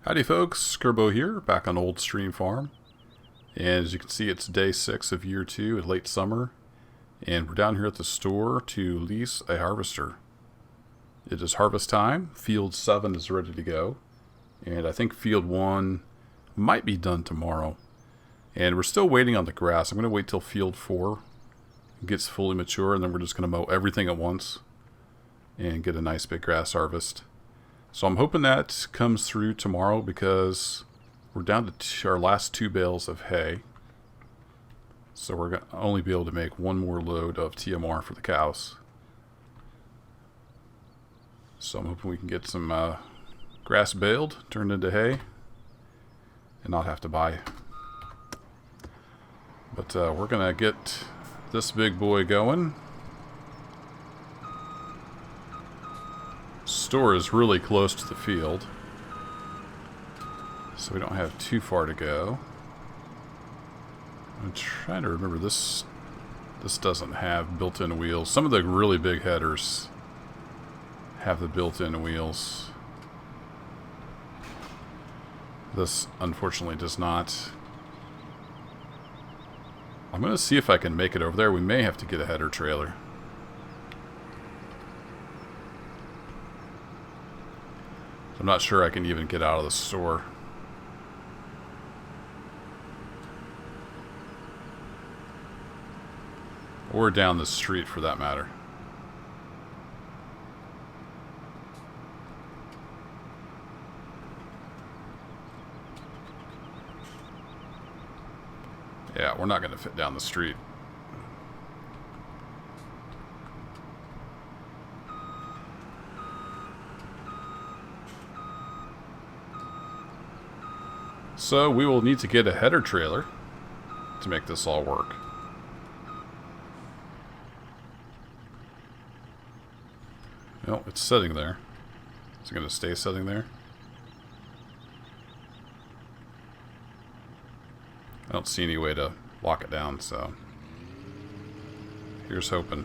Howdy folks, Skirbo here, back on Old Stream Farm. And as you can see, it's day 6 of year 2, late summer. And we're down here at the store to lease a harvester. It is harvest time. Field 7 is ready to go. And I think Field 1 might be done tomorrow. And we're still waiting on the grass. I'm going to wait till Field 4 gets fully mature, and then we're just going to mow everything at once and get a nice big grass harvest. So I'm hoping that comes through tomorrow because we're down to our last 2 bales of hay. So we're going to only be able to make one more load of TMR for the cows. So I'm hoping we can get some grass baled, turned into hay, and not have to buy. But we're going to get this big boy going. Store is really close to the field, so we don't have too far to go. I'm trying to remember, this doesn't have built-in wheels. Some of the really big headers have the built-in wheels. This unfortunately does not. I'm going to see if I can make it over there. We may have to get a header trailer. I'm not sure I can even get out of the store. Or down the street for that matter. Yeah, we're not going to fit down the street. So we will need to get a header trailer to make this all work. Well, it's sitting there. Is it going to stay sitting there? I don't see any way to lock it down, so here's hoping.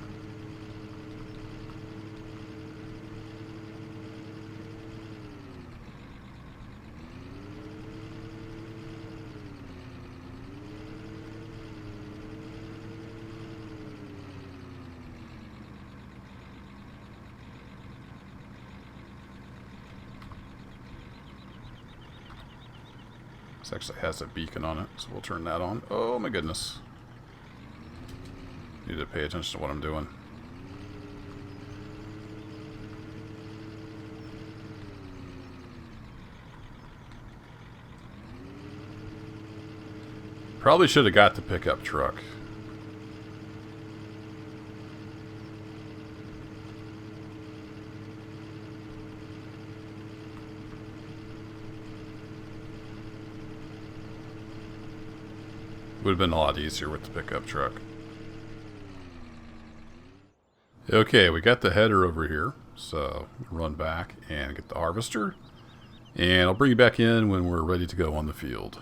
This actually has a beacon on it, so we'll turn that on. Oh my goodness. Need to pay attention to what I'm doing. Probably should have got the pickup truck. Would have been a lot easier with the pickup truck. Okay, we got the header over here, so run back and get the harvester, and I'll bring you back in when we're ready to go on the field.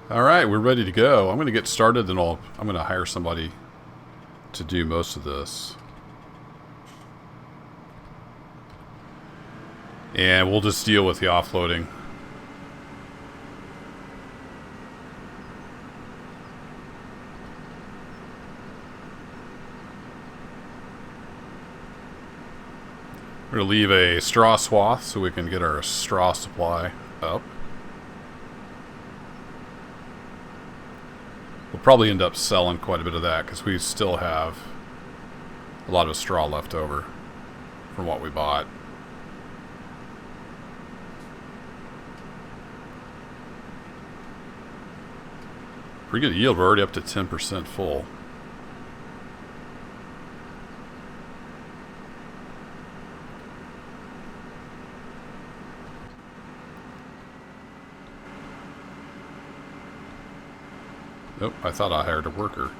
Alright, we're ready to go. I'm going to get started, and I'm going to hire somebody to do most of this. And we'll just deal with the offloading. We're going to leave a straw swath so we can get our straw supply up. We'll probably end up selling quite a bit of that because we still have a lot of straw left over from what we bought. Pretty good yield. We're already up to 10% full. Nope, I thought I hired a worker.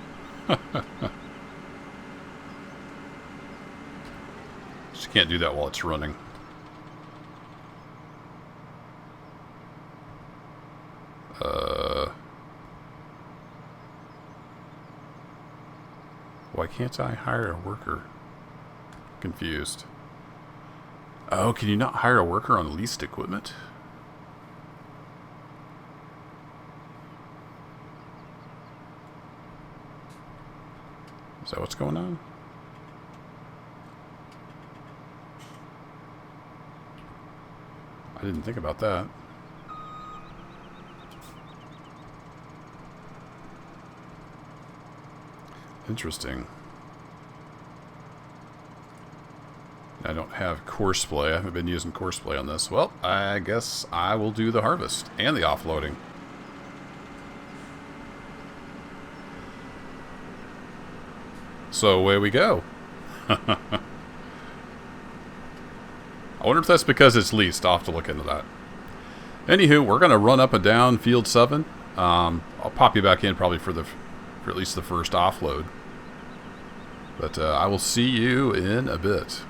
She can't do that while it's running. Why can't I hire a worker? Confused. Oh, can you not hire a worker on leased equipment? Is that what's going on? I didn't think about that. Interesting. I don't have courseplay. I haven't been using courseplay on this. Well, I guess I will do the harvest and the offloading. So away we go. I wonder if that's because it's leased. I'll have to look into that. Anywho, we're going to run up and down field 7. I'll pop you back in probably for at least the first offload. But I will see you in a bit.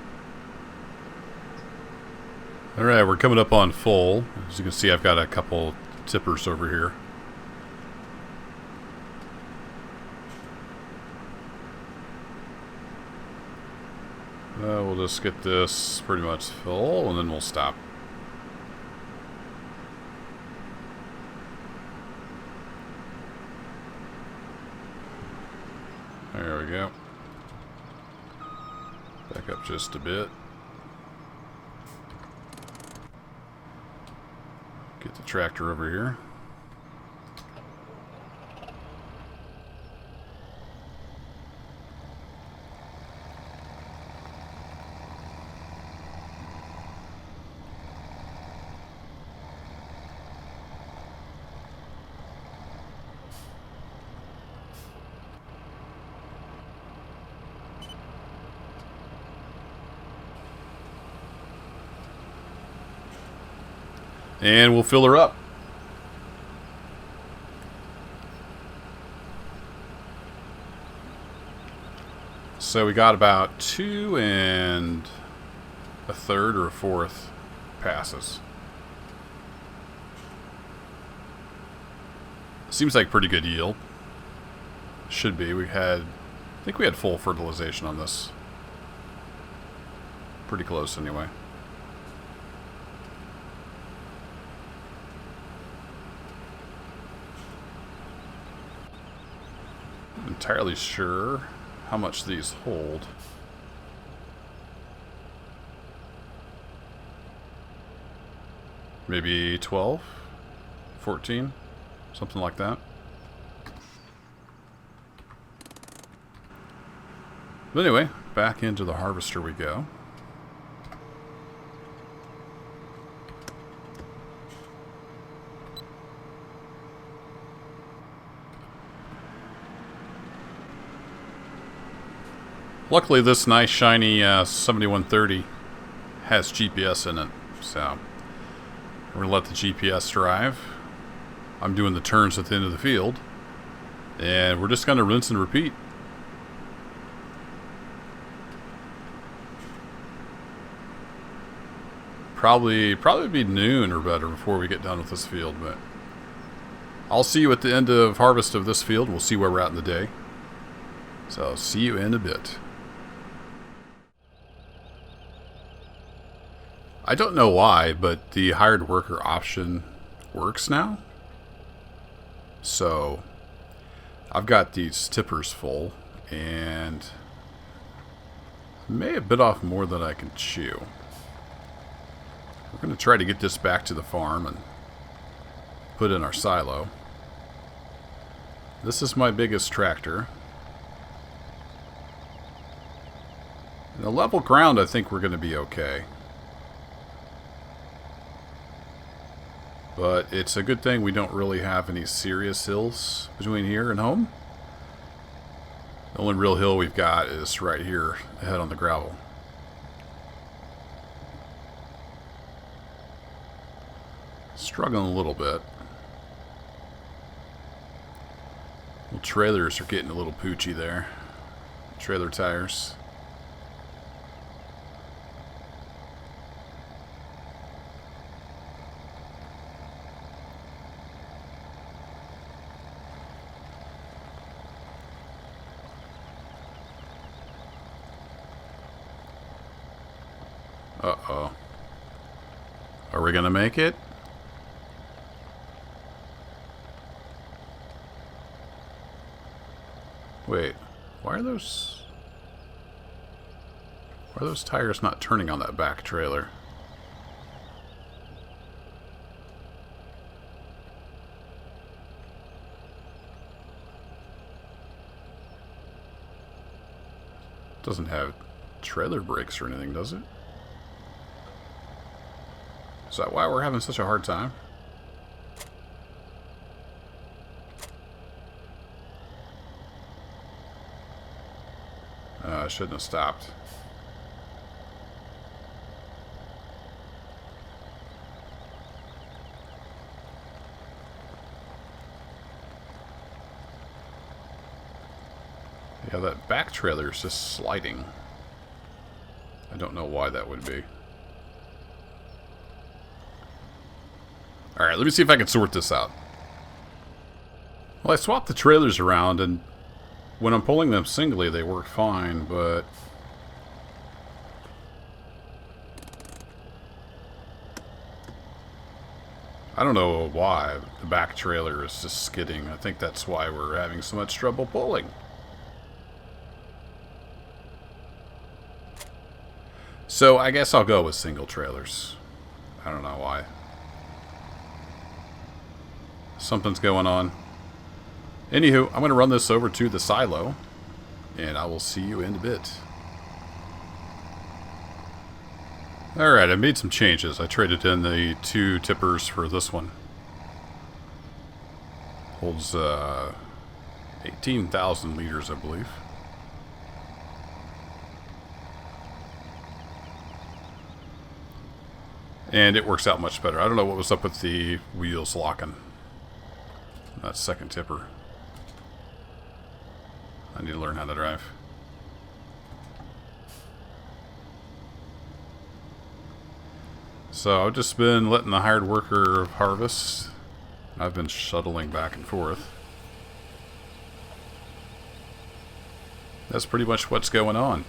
Alright, we're coming up on full. As you can see, I've got a couple tippers over here. We'll just get this pretty much full, and then we'll stop. There we go. Back up just a bit. Get the tractor over here. And we'll fill her up. So we got about 2 1/3 or 1/4 passes. Seems like pretty good yield. Should be. I think we had full fertilization on this. Pretty close anyway. Entirely sure how much these hold. Maybe 12, 14, something like that. But anyway, back into the harvester we go. Luckily, this nice shiny 7130 has GPS in it, so we're gonna let the GPS drive. I'm doing the turns at the end of the field, and we're just gonna rinse and repeat. Probably be noon or better before we get done with this field, but I'll see you at the end of harvest of this field. We'll see where we're at in the day. So I'll see you in a bit. I don't know why, but the hired worker option works now. So I've got these tippers full, and may have bit off more than I can chew. We're going to try to get this back to the farm and put in our silo. This is my biggest tractor. In the level ground, I think we're going to be okay. But it's a good thing we don't really have any serious hills between here and home. The only real hill we've got is right here ahead on the gravel. Struggling a little bit. The trailers are getting a little poochy there. Trailer tires. Uh-oh. Are we gonna make it? Wait, why are those tires not turning on that back trailer? Doesn't have trailer brakes or anything, does it? Is that why we're having such a hard time? I shouldn't have stopped. Yeah, that back trailer is just sliding. I don't know why that would be. Alright, let me see if I can sort this out. Well, I swapped the trailers around, and when I'm pulling them singly, they work fine, but I don't know why the back trailer is just skidding. I think that's why we're having so much trouble pulling. So I guess I'll go with single trailers. I don't know why. Something's going on. Anywho, I'm going to run this over to the silo, and I will see you in a bit. Alright, I made some changes. I traded in the 2 tippers for this one. Holds 18,000 liters, I believe. And it works out much better. I don't know what was up with the wheels locking. That second tipper. I need to learn how to drive. So I've just been letting the hired worker harvest. I've been shuttling back and forth. That's pretty much what's going on.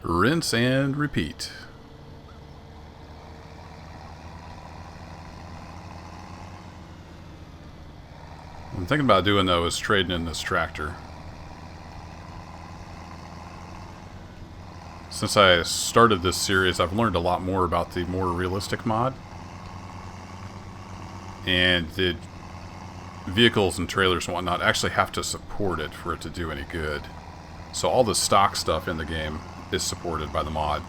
Rinse and repeat. What I'm thinking about doing, though, is trading in this tractor. Since I started this series, I've learned a lot more about the more realistic mod. And the vehicles and trailers and whatnot actually have to support it for it to do any good. So all the stock stuff in the game is supported by the mod.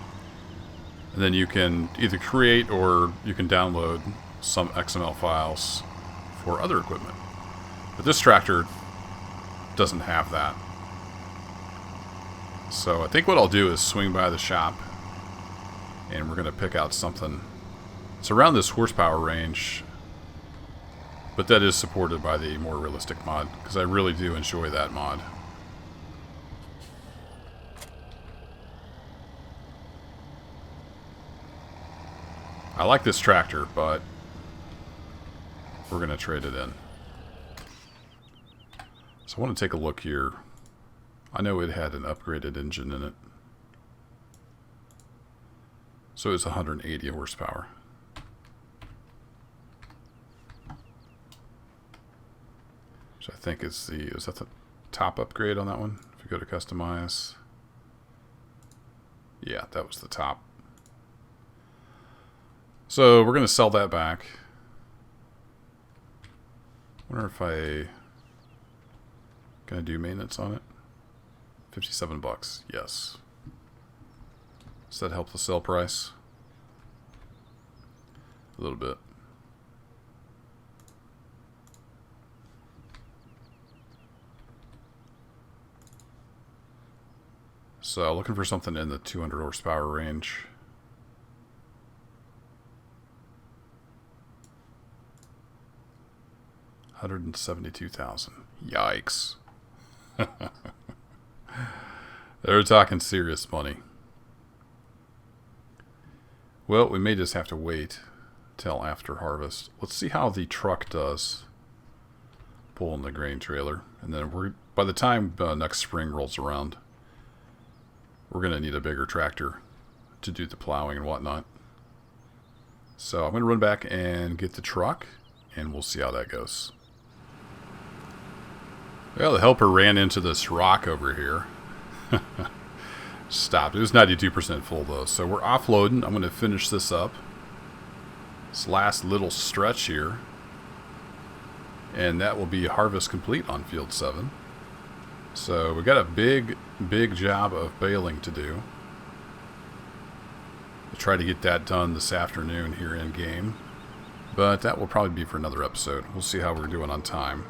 And then you can either create or you can download some XML files for other equipment. But this tractor doesn't have that. So I think what I'll do is swing by the shop and we're going to pick out something. It's around this horsepower range, but that is supported by the more realistic mod because I really do enjoy that mod. I like this tractor, but we're going to trade it in. So I want to take a look here. I know it had an upgraded engine in it. So it's 180 horsepower. Which I think is that the top upgrade on that one? If you go to customize. Yeah, that was the top. So we're going to sell that back. Wonder if I can I do maintenance on it? 57 bucks. Yes. Does that help the sell price? A little bit. So looking for something in the 200 horsepower range. $172,000. Yikes. They're talking serious money. Well, we may just have to wait till after harvest. Let's see how the truck does pulling the grain trailer. And then by the time next spring rolls around, we're going to need a bigger tractor to do the plowing and whatnot. So I'm going to run back and get the truck, and we'll see how that goes. Well, the helper ran into this rock over here. Stopped. It was 92% full though, so we're offloading. I'm going to finish this up. This last little stretch here. And that will be harvest complete on field 7. So we got a big job of baling to do. We'll try to get that done this afternoon here in game. But that will probably be for another episode. We'll see how we're doing on time.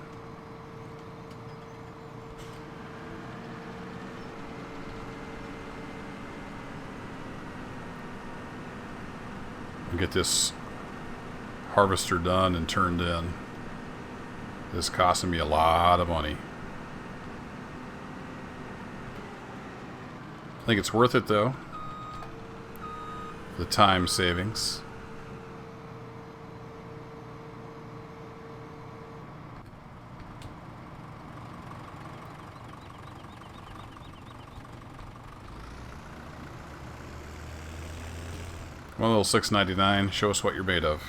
We'll get this harvester done and turned in. This is costing me a lot of money. I think it's worth it though. The time savings. One little $6.99. Show us what you're made of.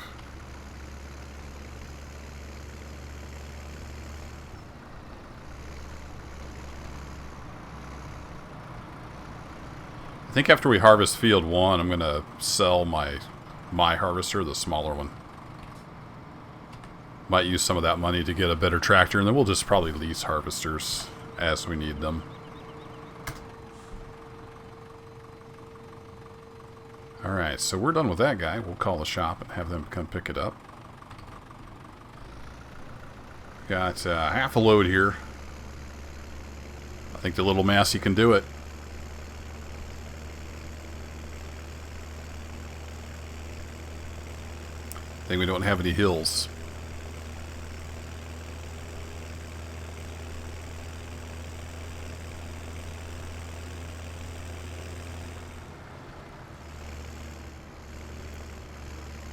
I think after we harvest field 1, I'm going to sell my harvester, the smaller one. Might use some of that money to get a better tractor, and then we'll just probably lease harvesters as we need them. Alright, so we're done with that guy. We'll call the shop and have them come pick it up. Got half a load here. I think the little Massey can do it. I think we don't have any hills.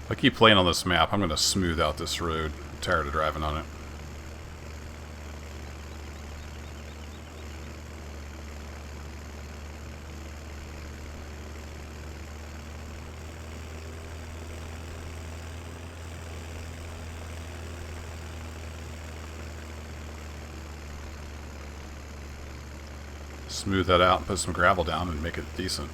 If I keep playing on this map, I'm going to smooth out this road. I'm tired of driving on it. Smooth that out and put some gravel down and make it decent.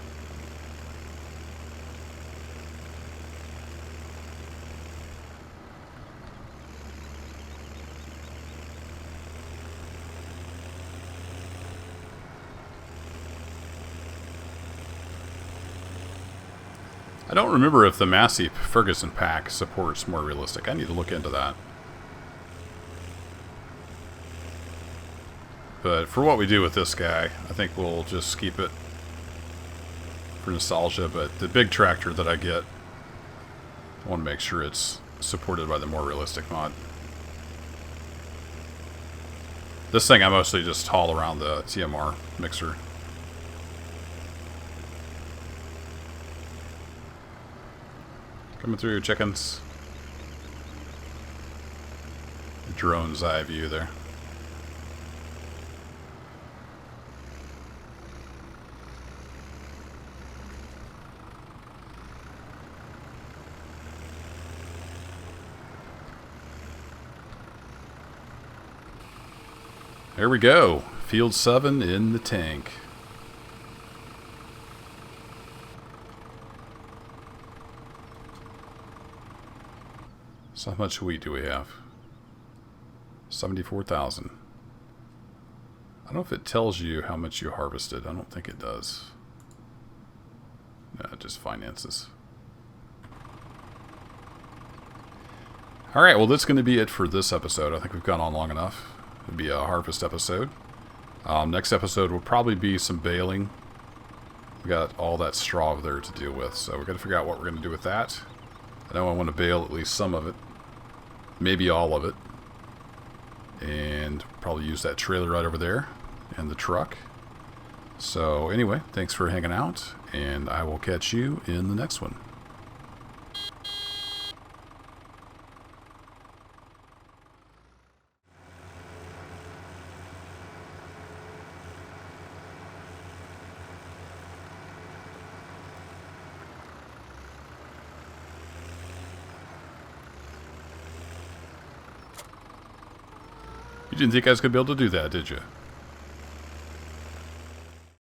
I don't remember if the Massey Ferguson pack supports more realistic. I need to look into that. But for what we do with this guy, I think we'll just keep it for nostalgia. But the big tractor that I get, I want to make sure it's supported by the more realistic mod. This thing I mostly just haul around the TMR mixer. Coming through, chickens. The drone's eye view there. There we go. Field 7 in the tank. So how much wheat do we have? 74,000. I don't know if it tells you how much you harvested. I don't think it does. No, it just finances. Alright, well that's going to be it for this episode. I think we've gone on long enough. It'll be a harvest episode. Next episode will probably be some baling. We got all that straw over there to deal with, so we've got to figure out what we're going to do with that. I know I want to bale at least some of it. Maybe all of it. And probably use that trailer right over there. And the truck. So anyway, thanks for hanging out. And I will catch you in the next one. You didn't think I was going to be able to do that, did you?